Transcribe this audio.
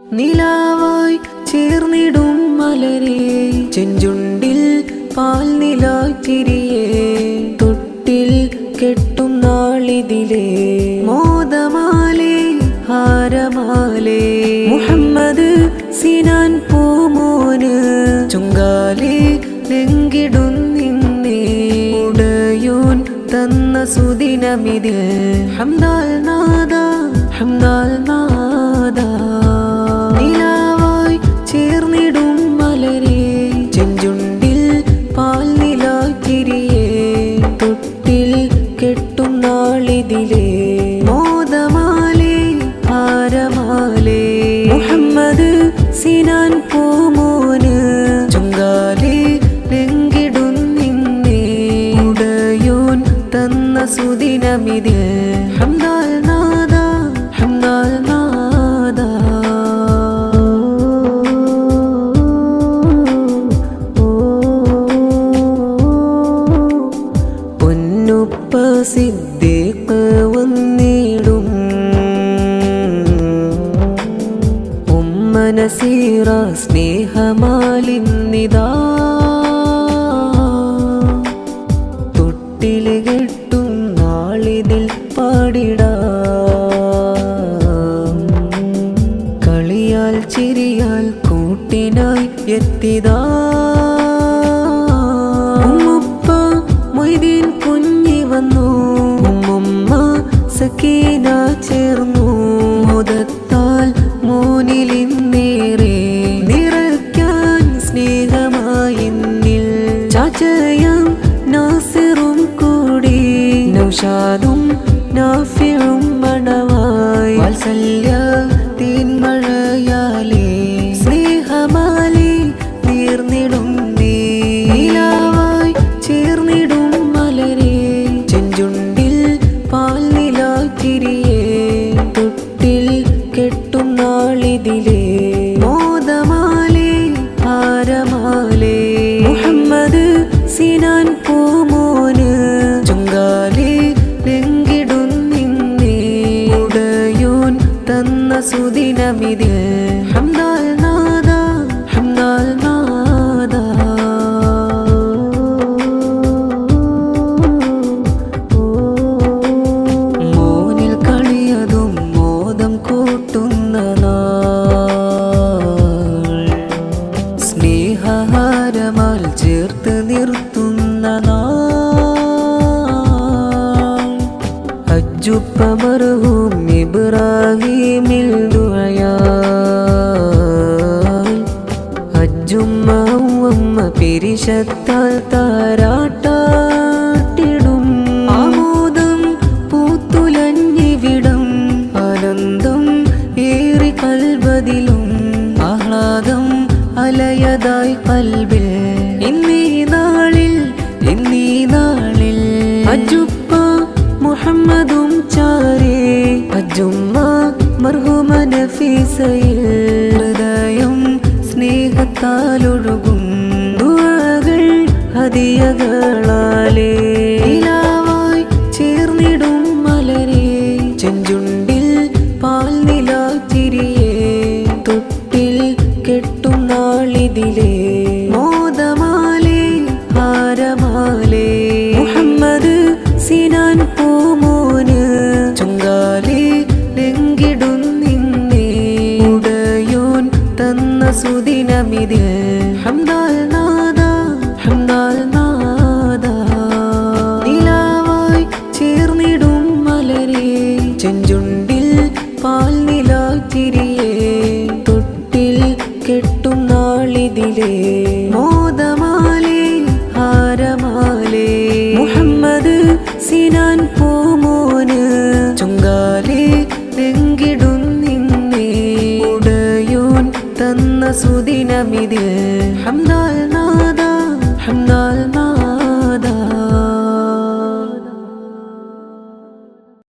നിലാവായി ചേർന്നിടും മലരേ ചെഞ്ചുണ്ടിൽ പാൽ നിലാച്ചിരിയേ തൊട്ടിൽ കെട്ടും നാളിതിലേ മോദമാലേ ഹാരമാലേ മുഹമ്മദ് സിനാൻ പൂമോന് ചുങ്കാലേ ലെങ്കിടുന്നിന്നേ ഉടയോൻ തന്ന സുദിനമിതിൽ ഹംദാൽ നാദ ഹംദാൽ നാദ നിലാവായി ചേർന്നിടും മലരേ ചെഞ്ചുണ്ടിൽ പാൽ നിലാച്ചിരിയേ തൊട്ടിൽ കെട്ടും നാളിതിലേ മോദമാലേ ഹാരമാലേ മുഹമ്മദ് സിനാൻ പൂമോന് ചുങ്കാലേ ലെങ്കിടുന്നിന്നേ ഉടയോൻ തന്ന സുദിനമിതിൽ ഹംദാൽ നാദ ഹംദാൽ നാദ പൊന്നുപ്പ സിദ്ദീഖ് വന്നിടും ഉമ്മ നസീറ സ്നേഹമാലിന്നിതാ തൊട്ടില് കെട്ടും നാളിതിൽ പാടിടാം കളിയാൽ ചിരിയാൽ കൂട്ടിനായി എത്തിതാ ഉമ്മുപ്പ മൊയ്തീൻ കുഞ്ഞി വന്നു ഉമ്മുമ്മ സക്കീന ചേർന്നു മുദത്താൽ മോനിലിന്നേറെ നിറയ്ക്കാൻ സ്നേഹമായിന്നിൽ ചാച്ചയം നാസിറും കൂടി നൗഷാദും നാഫിഉം മണവായി വാത്സല്യ തീൻമഴയാലേ സ്നേഹമാലേ തീർന്നിടും നീലാവായി ചേർന്നിടും മലരേ ചെഞ്ചുണ്ടിൽ പാൽ നിലാച്ചിരിയേ തൊട്ടിൽ കെട്ടും നാളിതിലേ മോദമാലേ ഹാരമാലേ മുഹമ്മദ് സിനാൻ പൂമോന് ചുങ്കാലേ ലെങ്കിടുന്നിന്നേ ഉടയോൻ തന്ന സുദിനമിതിൽ ഹംദാൽ നാദ ഹംദാൽ നാദ മോനിൽ കളിയതും മോദം കൂട്ടുന്ന നാൾ സ്നേഹഹാരമാൽ ചേർത്ത് നിർത്തുന്ന നാൾ ഹജ്ജുപ്പ മർഹൂം ഇബ്രാഹീമിൽ ദുആയാൽ ഹജ്ജുമ്മ ഉമ്മ പിരിശത്താൽ താരാട്ടാട്ടിടും ആമോദം പൂത്തുലഞ്ഞിവിടം ആനന്ദം ഏറി കൽബതിലും ആഹ്ലാദം അലയതായി കൽബിൽ ഇന്നീ നാളിൽ ഹജ്ജുപ്പ മുഹമ്മദും ചാരേ ഹജ്ജുമ്മ മർഹൂമ നഫീസയിൽ ഹൃദയം സ്നേഹത്താലൊഴുകും ദുആകൾ ഹദിയകളാലേ നിലാവായി ചേർന്നിടും മലരേ ചെഞ്ചുണ്ടിൽ പാൽ നിലാച്ചിരിയേ തൊട്ടിൽ കെട്ടും നാളിതിലേ മോദമാലേ ഹാരമാലേ മുഹമ്മദ് സിനാൻ പൂമോന് ചുങ്കാലേ ലെങ്കിടുന്നിന്നേ ഉടയോൻ തന്ന സുദിനമിതിൽ ഹംദാൽ നാദ ഹംദാൽ നാദ നിലാവായി ചേർന്നിടും മലരേ ചെഞ്ചുണ്ടിൽ പാൽ നിലാച്ചിരിയേ തൊട്ടിൽ കെട്ടും നാളിതിലേ മോദമാലേ ഹാരമാലേ മുഹമ്മദ് സിനാൻ പൂമോന് ചുങ്കാലേ ലെങ്കിടുന്നിന്നേ ഉടയോൻ തന്ന സുദിനമിതിൽ ഹംദാൽ നാദ ഹംദാൽ